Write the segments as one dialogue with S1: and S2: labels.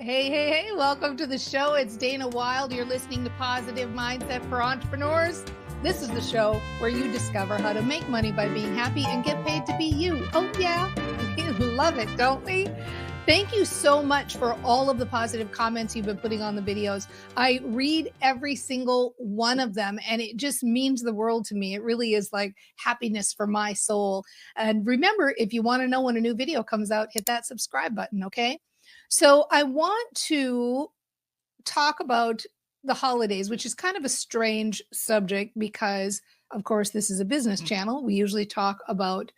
S1: Hey, welcome to the show. It's Dana Wild. You're listening to Positive Mindset for Entrepreneurs. This is the show where you discover how to make money by being happy and get paid to be you. Oh, yeah. We love it, don't we? Thank you so much for all of the positive comments you've been putting on the videos. I read every single one of them, and it just means the world to me. It really is like happiness for my soul. And remember, if you want to know when a new video comes out, hit that subscribe button, okay? So I want to talk about the holidays, which is kind of a strange subject because, of course, this is a business channel. We usually talk about,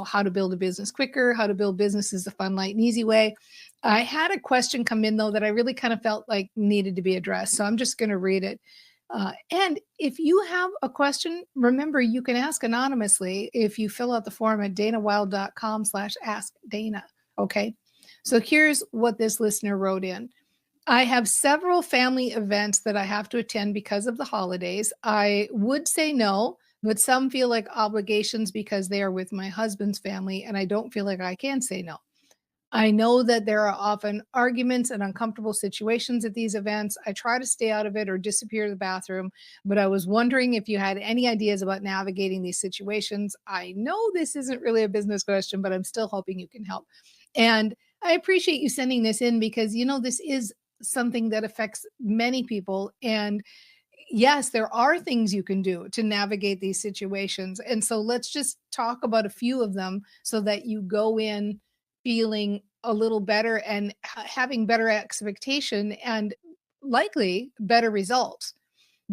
S1: how to build a business quicker, how to build businesses the fun, light, and easy way. I had a question come in, though, that I really kind of felt like needed to be addressed. So I'm just going to read it. And if you have a question, remember, you can ask anonymously if you fill out the form at danawild.com/askdana. Okay. So here's what this listener wrote in. I have several family events that I have to attend because of the holidays. I would say no, but some feel like obligations because they are with my husband's family, and I don't feel like I can say no. I know that there are often arguments and uncomfortable situations at these events. I try to stay out of it or disappear to the bathroom, but I was wondering if you had any ideas about navigating these situations. I know this isn't really a business question, but I'm still hoping you can help. And I appreciate you sending this in because, this is something that affects many people. And yes, there are things you can do to navigate these situations. And so let's just talk about a few of them so that you go in feeling a little better and having better expectation and likely better results.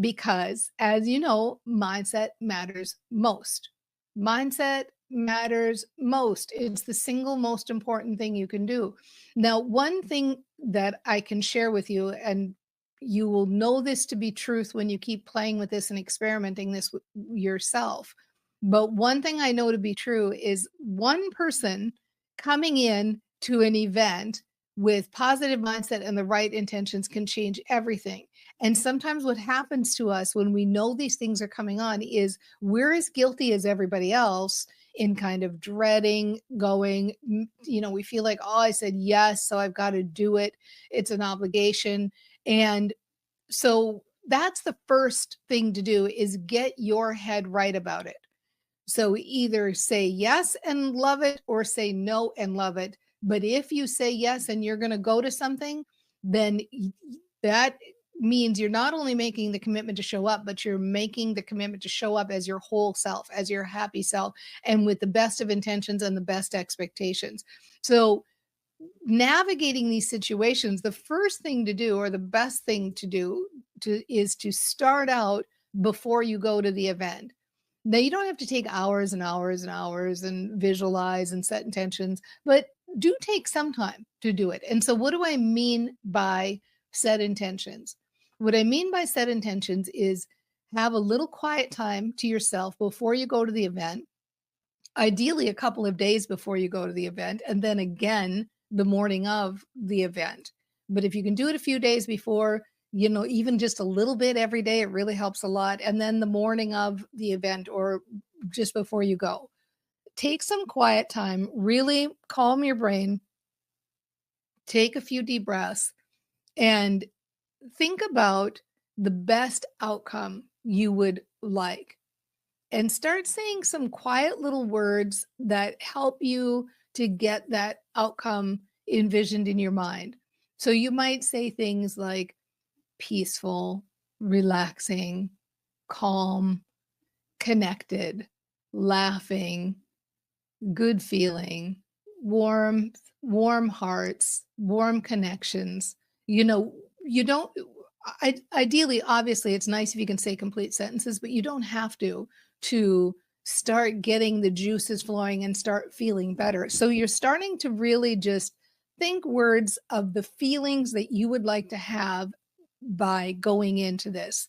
S1: Because as you know, mindset matters most. Mindset matters most. It's the single most important thing you can do. Now, one thing that I can share with you, and you will know this to be truth when you keep playing with this and experimenting this yourself. But one thing I know to be true is one person coming in to an event with positive mindset and the right intentions can change everything. And sometimes what happens to us when we know these things are coming on is we're as guilty as everybody else in kind of dreading going, we feel like, oh, I said yes, so I've got to do it. It's an obligation. And so that's the first thing to do is get your head right about it. So either say yes and love it or say no and love it. But if you say yes and you're going to go to something, then that means you're not only making the commitment to show up, but you're making the commitment to show up as your whole self, as your happy self, and with the best of intentions and the best expectations. So navigating these situations, the first thing to do, or the best thing to do, is to start out before you go to the event. Now, you don't have to take hours and hours and hours and visualize and set intentions, but do take some time to do it. And so what do I mean by set intentions? What I mean by set intentions is have a little quiet time to yourself before you go to the event, ideally a couple of days before you go to the event, and then again the morning of the event. But if you can do it a few days before, even just a little bit every day, it really helps a lot. And then the morning of the event or just before you go, take some quiet time, really calm your brain, take a few deep breaths, and think about the best outcome you would like. And start saying some quiet little words that help you to get that outcome envisioned in your mind. So you might say things like peaceful, relaxing, calm, connected, laughing, good feeling, warm hearts, warm connections. You don't, ideally, obviously, it's nice if you can say complete sentences, but you don't have to start getting the juices flowing and start feeling better. So you're starting to really just think words of the feelings that you would like to have by going into this.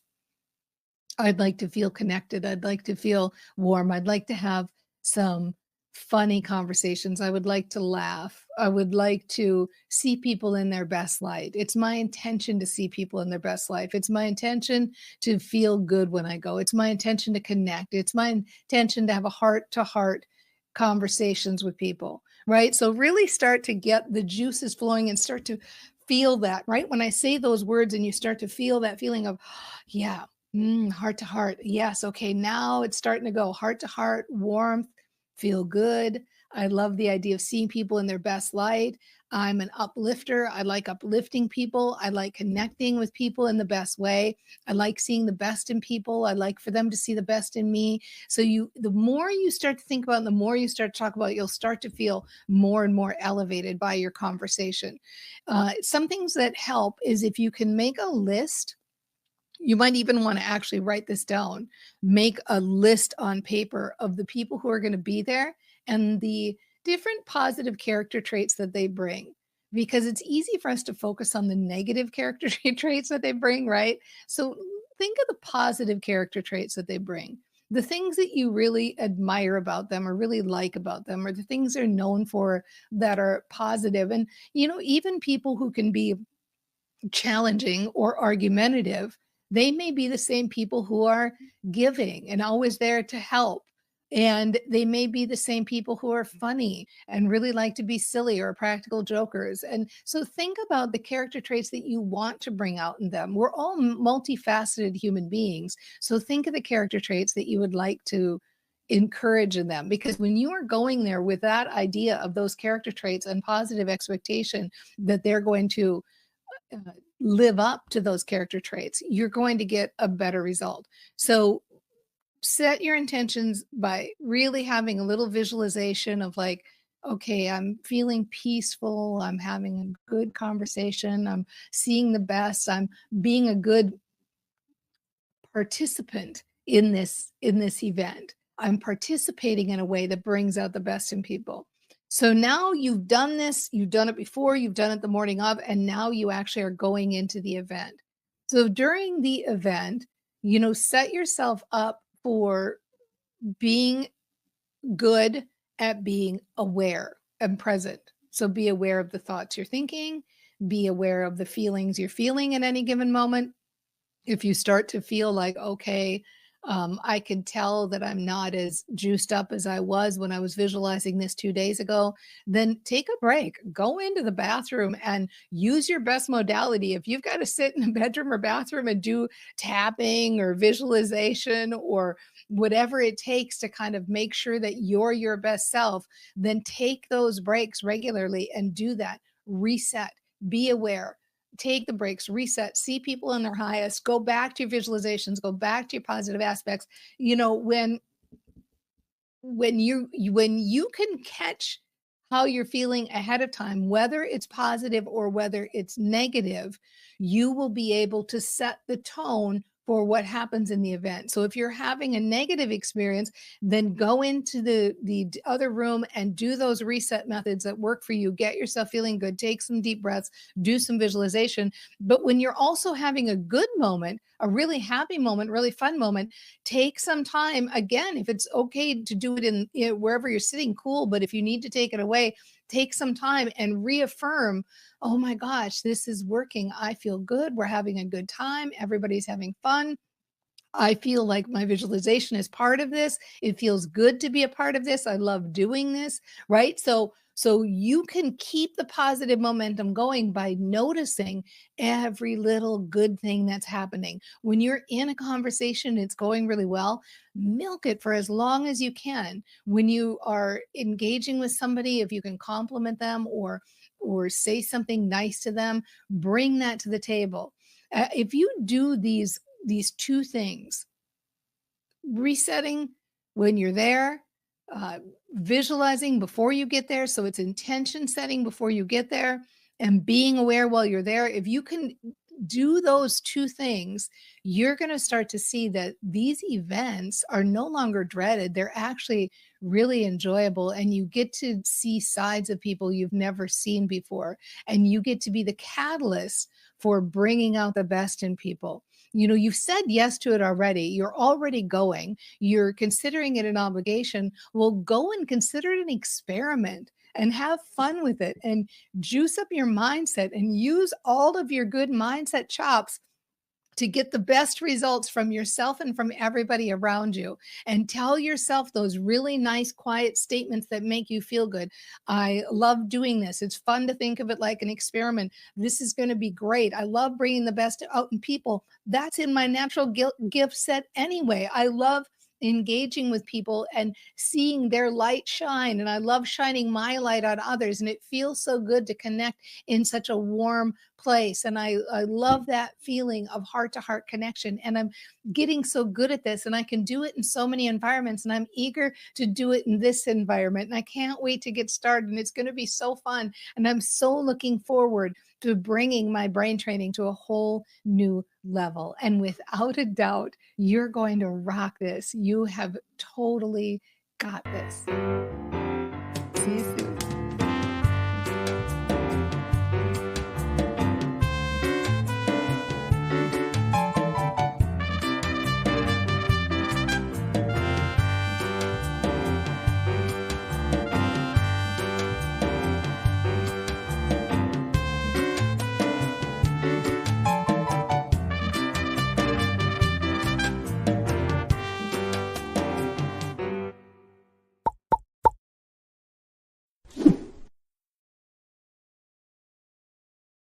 S1: I'd like to feel connected. I'd like to feel warm. I'd like to have some funny conversations. I would like to laugh. I would like to see people in their best light. It's my intention to see people in their best life. It's my intention to feel good when I go. It's my intention to connect. It's my intention to have a heart-to-heart conversations with people, right? So really start to get the juices flowing and start to feel that, right? When I say those words and you start to feel that feeling of, yeah, heart to heart. Yes. Okay. Now it's starting to go heart to heart, warmth, feel good. I love the idea of seeing people in their best light. I'm an uplifter. I like uplifting people. I like connecting with people in the best way. I like seeing the best in people. I like for them to see the best in me. So the more you start to think about, and the more you start to talk about, you'll start to feel more and more elevated by your conversation. Some things that help is if you can make a list. You might even want to actually write this down. Make a list on paper of the people who are going to be there and the different positive character traits that they bring. Because it's easy for us to focus on the negative character traits that they bring, right? So think of the positive character traits that they bring. The things that you really admire about them or really like about them, or the things they're known for that are positive. And, even people who can be challenging or argumentative, they may be the same people who are giving and always there to help. And they may be the same people who are funny and really like to be silly or practical jokers. And so think about the character traits that you want to bring out in them. We're all multifaceted human beings. So think of the character traits that you would like to encourage in them, because when you are going there with that idea of those character traits and positive expectation that they're going to live up to those character traits, you're going to get a better result. So set your intentions by really having a little visualization of like, okay, I'm feeling peaceful. I'm having a good conversation. I'm seeing the best. I'm being a good participant in this event. I'm participating in a way that brings out the best in people. So now you've done this, you've done it before, you've done it the morning of, and now you actually are going into the event. So during the event, set yourself up for being good at being aware and present. So be aware of the thoughts you're thinking, be aware of the feelings you're feeling at any given moment. If you start to feel like, okay, I can tell that I'm not as juiced up as I was when I was visualizing this 2 days ago, then take a break, go into the bathroom and use your best modality. If you've got to sit in a bedroom or bathroom and do tapping or visualization or whatever it takes to kind of make sure that you're your best self, then take those breaks regularly and do that. Reset, be aware, take the breaks, reset, see people in their highest, go back to your visualizations, go back to your positive aspects. When you can catch how you're feeling ahead of time, whether it's positive or whether it's negative, you will be able to set the tone for what happens in the event. So if you're having a negative experience, then go into the other room and do those reset methods that work for you. Get yourself feeling good, take some deep breaths, do some visualization. But when you're also having a good moment, a really happy moment, really fun moment, take some time. Again, if it's okay to do it in, wherever you're sitting, cool. But if you need to take it away, take some time and reaffirm, oh my gosh, this is working. I feel good. We're having a good time. Everybody's having fun. I feel like my visualization is part of this. It feels good to be a part of this. I love doing this, right? So you can keep the positive momentum going by noticing every little good thing that's happening. When you're in a conversation, it's going really well, milk it for as long as you can. When you are engaging with somebody, if you can compliment them or say something nice to them, bring that to the table. If you do these two things, resetting when you're there, uh, visualizing before you get there. So it's intention setting before you get there and being aware while you're there. If you can do those two things, you're going to start to see that these events are no longer dreaded. They're actually really enjoyable. And you get to see sides of people you've never seen before. And you get to be the catalyst for bringing out the best in people. You've said yes to it already. You're already going. You're considering it an obligation. Well, go and consider it an experiment and have fun with it and juice up your mindset and use all of your good mindset chops to get the best results from yourself and from everybody around you. And tell yourself those really nice, quiet statements that make you feel good. I love doing this. It's fun to think of it like an experiment. This is going to be great. I love bringing the best out in people. That's in my natural gift set anyway. I love engaging with people and seeing their light shine. And I love shining my light on others. And it feels so good to connect in such a warm place. And I love that feeling of heart to heart connection. And I'm getting so good at this, and I can do it in so many environments. And I'm eager to do it in this environment. And I can't wait to get started. And it's going to be so fun. And I'm so looking forward to bringing my brain training to a whole new level. And without a doubt, you're going to rock this. You have totally got this.